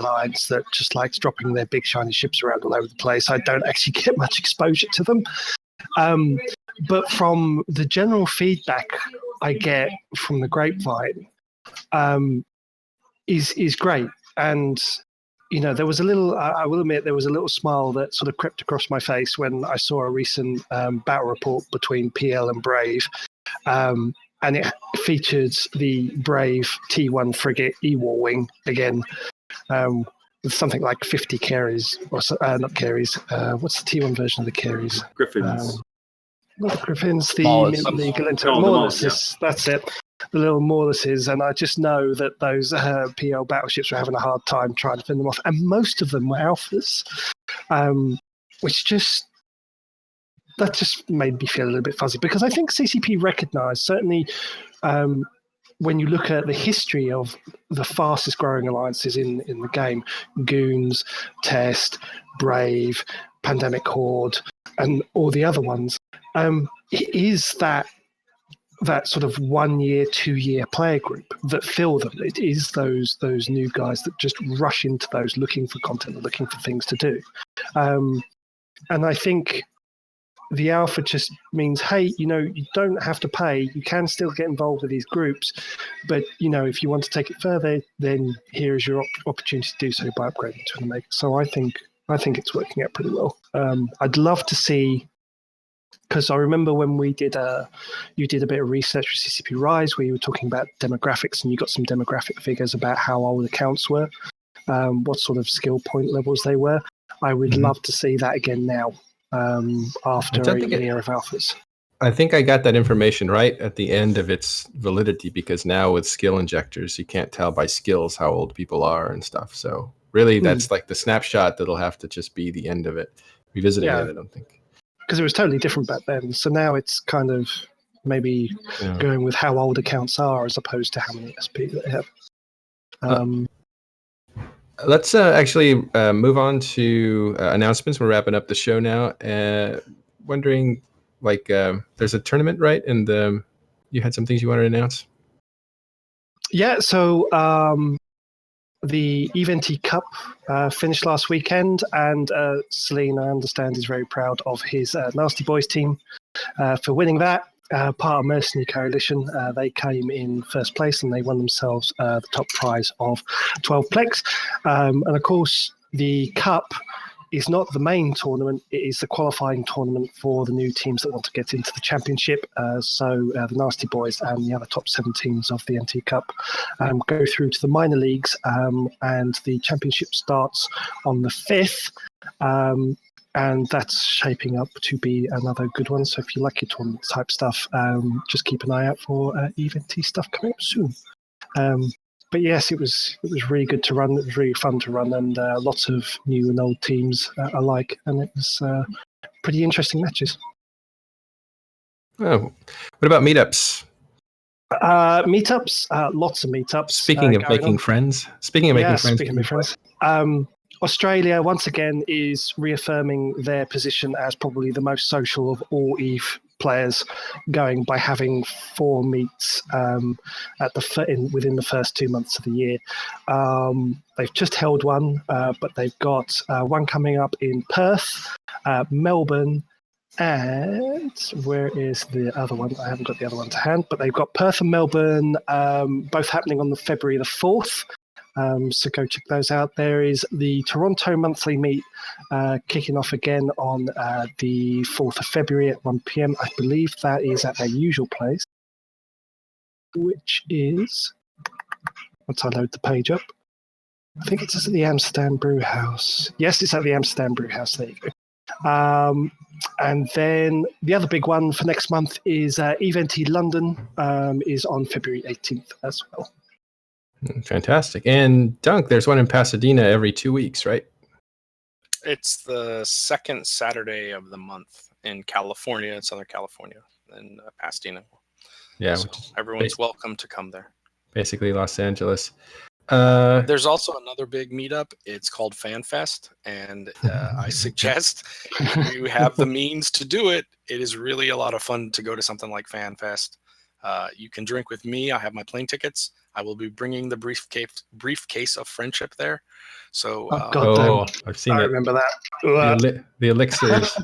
alliance that just likes dropping their big shiny ships around all over the place, I don't actually get much exposure to them. But from the general feedback I get from the grapevine, is great. And there was a little, I will admit, there was a little smile that sort of crept across my face when I saw a recent battle report between PL and Brave. And it featured the Brave T1 frigate E-War Wing again, with something like 50 carries, or not carries. What's the T1 version of the carries? Griffins. Not the Griffins, the Galinto Morlises. That's it. The little Morlises, and I just know that those PL battleships were having a hard time trying to fend them off, and most of them were alphas, which just made me feel a little bit fuzzy, because I think CCP recognised, certainly when you look at the history of the fastest growing alliances in the game, Goons, Test, Brave, Pandemic Horde, and all the other ones, it is that sort of 1 year, 2 year player group that fill them. It is those new guys that just rush into those looking for content, looking for things to do. And I think the alpha just means, hey, you don't have to pay. You can still get involved with these groups, but if you want to take it further, then here is your opportunity to do so by upgrading to an Omega. So I think it's working out pretty well. I'd love to see, because I remember when you did a bit of research with CCP Rise, where you were talking about demographics, and you got some demographic figures about how old accounts were, what sort of skill point levels they were. I would love to see that again now. After a year of alphas. I think I got that information right at the end of its validity, because now with skill injectors, you can't tell by skills how old people are and stuff. So really, that's like the snapshot that'll have to just be the end of it. revisiting Yeah. it, I don't think. Because it was totally different back then. So now it's kind of maybe Yeah. going with how old accounts are as opposed to how many SP they have. Let's actually move on to announcements. We're wrapping up the show now. Wondering, like, there's a tournament, right? And you had some things you wanted to announce? Yeah, so the Eventi Cup finished last weekend, and Celine, I understand, is very proud of his Nasty Boys team for winning that. Part of Mercenary Coalition, they came in first place and they won themselves the top prize of 12 plex. And of course, the Cup is not the main tournament, it is the qualifying tournament for the new teams that want to get into the championship. So the Nasty Boys and the other top 7 teams of the NT Cup go through to the minor leagues, and the championship starts on the 5th. And that's shaping up to be another good one. So if you like your tournament type stuff, just keep an eye out for Event stuff coming up soon. But yes, it was really good to run. It was really fun to run, and lots of new and old teams alike, and it was pretty interesting matches. Oh, what about meetups? Meetups, lots of meetups. Speaking of making friends. Speaking of making friends. Australia, once again, is reaffirming their position as probably the most social of all EVE players, going by having 4 meets within the first 2 months of the year. They've just held one, but they've got one coming up in Perth, Melbourne, and where is the other one? I haven't got the other one to hand, but they've got Perth and Melbourne, both happening on the February the 4th. So go check those out. There is the Toronto monthly meet kicking off again on the 4th of February at 1 p.m. I believe that is at their usual place, which is, once I load the page up, I think it's at the Amsterdam Brew House. Yes, it's at the Amsterdam Brew House. There you go. And then the other big one for next month is Eventi London, is on February 18th as well. Fantastic. And Dunk, there's one in Pasadena every 2 weeks, right? It's the second Saturday of the month in California, in Southern California, in Pasadena. Yeah. So everyone's welcome to come there. Basically Los Angeles. There's also another big meetup. It's called FanFest, and I suggest if you have the means to do it, it is really a lot of fun to go to something like FanFest. You can drink with me. I have my plane tickets. I will be bringing the briefcase of friendship there. So, I've seen I it. remember that. The elixirs.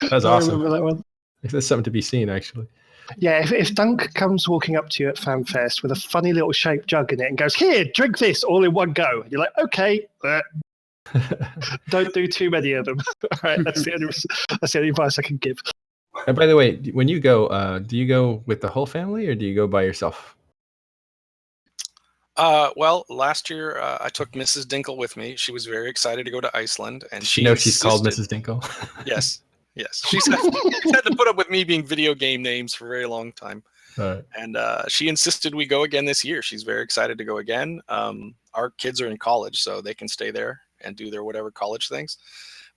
That's awesome. I remember that one. There's something to be seen, actually. Yeah, if Dunk comes walking up to you at FanFest with a funny little shaped jug in it and goes, "Here, drink this all in one go," and you're like, "Okay." Don't do too many of them. All right, that's the only advice I can give. And by the way, when you go, do you go with the whole family or do you go by yourself? Well, last year I took Mrs. Dinkle with me. She was very excited to go to Iceland, and she knows she's called Mrs. Dinkle. Yes. She's had to put up with me being video game names for a very long time. Right. And she insisted we go again this year. She's very excited to go again. Our kids are in college, so they can stay there and do their whatever college things.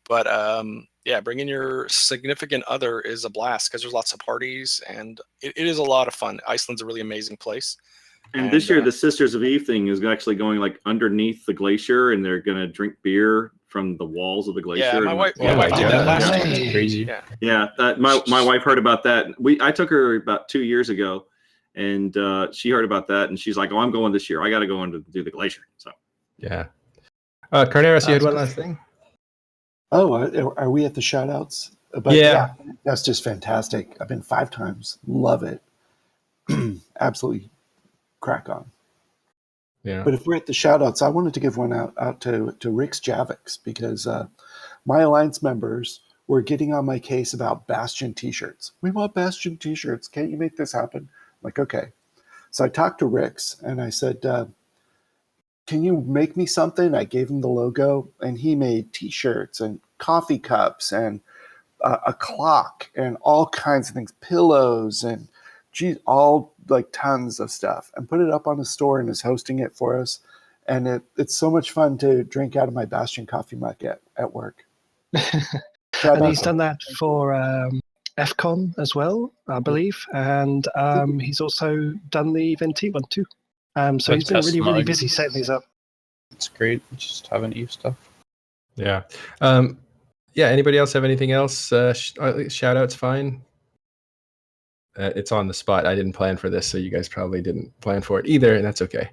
But yeah, bringing your significant other is a blast because there's lots of parties, and it is a lot of fun. Iceland's a really amazing place. And this year, the Sisters of Eve thing is actually going like underneath the glacier, and they're going to drink beer from the walls of the glacier. Yeah, my wife did that last year. Crazy. Yeah, my wife heard about that. I took her about 2 years ago, and she heard about that, and she's like, "Oh, I'm going this year. I got to go in to do the glacier." So yeah. Carneros, you had one last thing. Oh, are we at the shout-outs? But yeah, that's just fantastic. I've been 5 times. Love it. Absolutely crack on. Yeah. But if we're at the shout-outs, I wanted to give one out to Rick's Javix because my Alliance members were getting on my case about Bastion t-shirts. We want Bastion t-shirts. Can't you make this happen? I'm like, okay. So I talked to Rick's and I said, can you make me something? I gave him the logo and he made t-shirts and coffee cups and a clock and all kinds of things, pillows and all like tons of stuff, and put it up on his store and is hosting it for us. And it's so much fun to drink out of my Bastion coffee mug at work. And he's done that for FCon as well, I believe. And he's also done the Event T one too. So he's been Test really mugs. busy setting these up. It's great just having Eve stuff. Yeah. Yeah. Anybody else have anything else? Shout outs, fine. It's on the spot. I didn't plan for this, so you guys probably didn't plan for it either, and that's okay.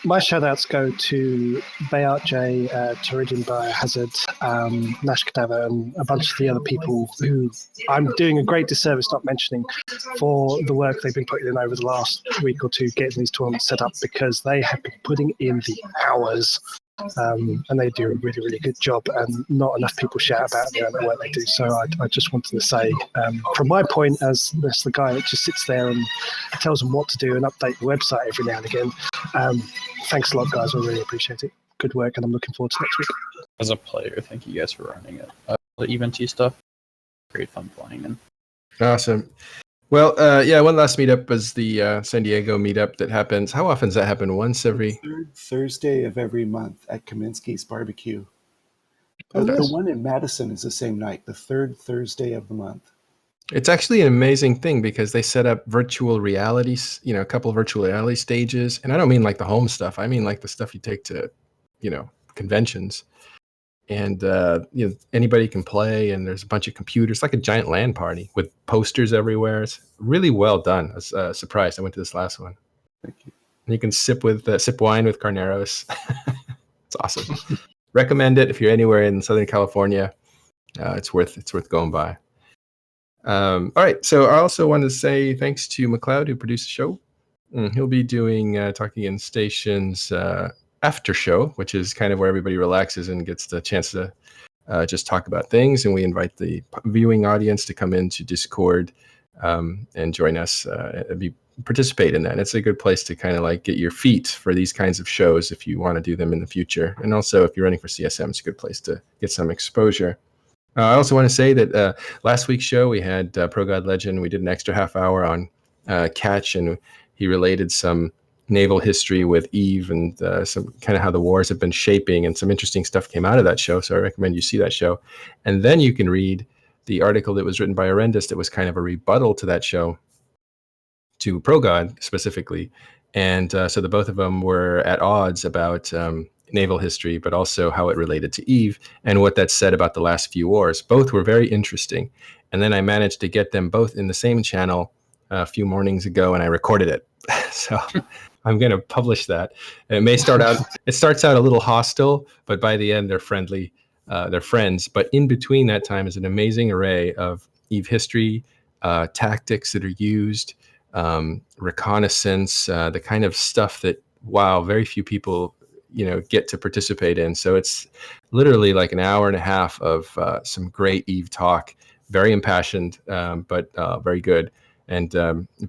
My shout-outs go to Bayart J, Teridian Biohazard, Nash Cadaver, and a bunch of the other people who I'm doing a great disservice not mentioning for the work they've been putting in over the last week or two getting these tournaments set up, because they have been putting in the hours. And they do a really good job, and not enough people shout about the work they do. So I just wanted to say, from my point as the guy that just sits there and tells them what to do and update the website every now and again, thanks a lot, guys. I really appreciate it. Good work, and I'm looking forward to next week. As a player, thank you guys for running it. The Event T stuff, great fun playing in. Awesome. Well, yeah, one last meetup was the San Diego meetup that happens. How often does that happen? Once every... Third Thursday of every month at Kaminsky's Barbecue. Oh, The nice. one in Madison is the same night, the third Thursday of the month. It's actually an amazing thing because they set up virtual reality, a couple of virtual reality stages. And I don't mean like the home stuff. I mean like the stuff you take to, conventions. And, anybody can play, and there's a bunch of computers, like a giant LAN party with posters everywhere. It's really well done. I was surprised. I went to this last one. Thank you. And you can sip wine with Carneros. It's awesome. Recommend it if you're anywhere in Southern California. It's worth going by. All right. So I also want to say thanks to McLeod, who produced the show. He'll be doing Talking in Stations after show, which is kind of where everybody relaxes and gets the chance to just talk about things. And we invite the viewing audience to come into Discord and join us, participate in that. It's a good place to kind of like get your feet for these kinds of shows if you want to do them in the future. And also, if you're running for CSM, it's a good place to get some exposure. I also want to say that last week's show, we had Pro God Legend. We did an extra half hour on Catch, and he related some naval history with Eve and some kind of how the wars have been shaping, and some interesting stuff came out of that show. So I recommend you see that show. And then you can read the article that was written by Arendis that was kind of a rebuttal to that show, to Pro God specifically. And so the both of them were at odds about naval history, but also how it related to Eve and what that said about the last few wars. Both were very interesting. And then I managed to get them both in the same channel a few mornings ago, and I recorded it. So I'm going to publish that. And it starts out a little hostile, but by the end they're friendly. They're friends. But in between that time is an amazing array of Eve history, tactics that are used, reconnaissance, the kind of stuff that, very few people get to participate in. So it's literally like an hour and a half of some great Eve talk, very impassioned, but very good. And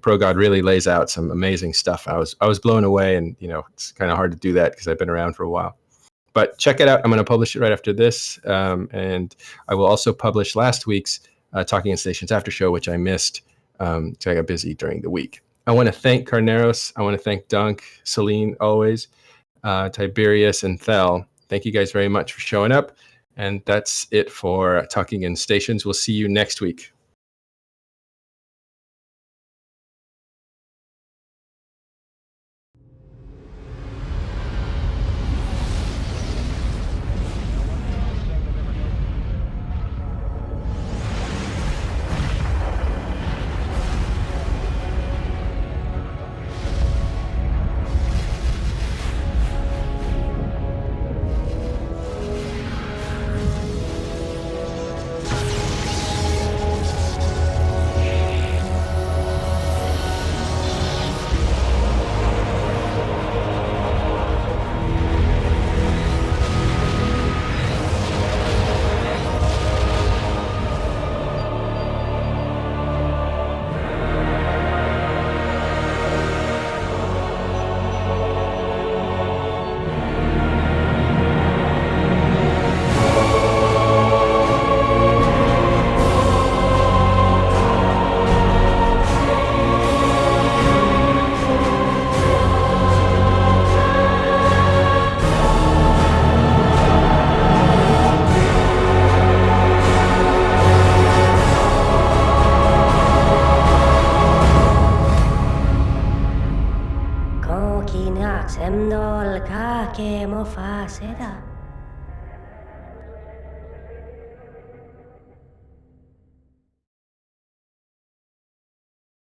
Pro God really lays out some amazing stuff. I was blown away, and it's kind of hard to do that because I've been around for a while. But check it out. I'm going to publish it right after this, and I will also publish last week's Talking in Stations after show, which I missed. So I got busy during the week. I want to thank Carneros. I want to thank Dunk, Celine, always. Tiberius, and Thel. Thank you guys very much for showing up. And that's it for Talking in Stations. We'll see you next week. al ka ke mo fa se da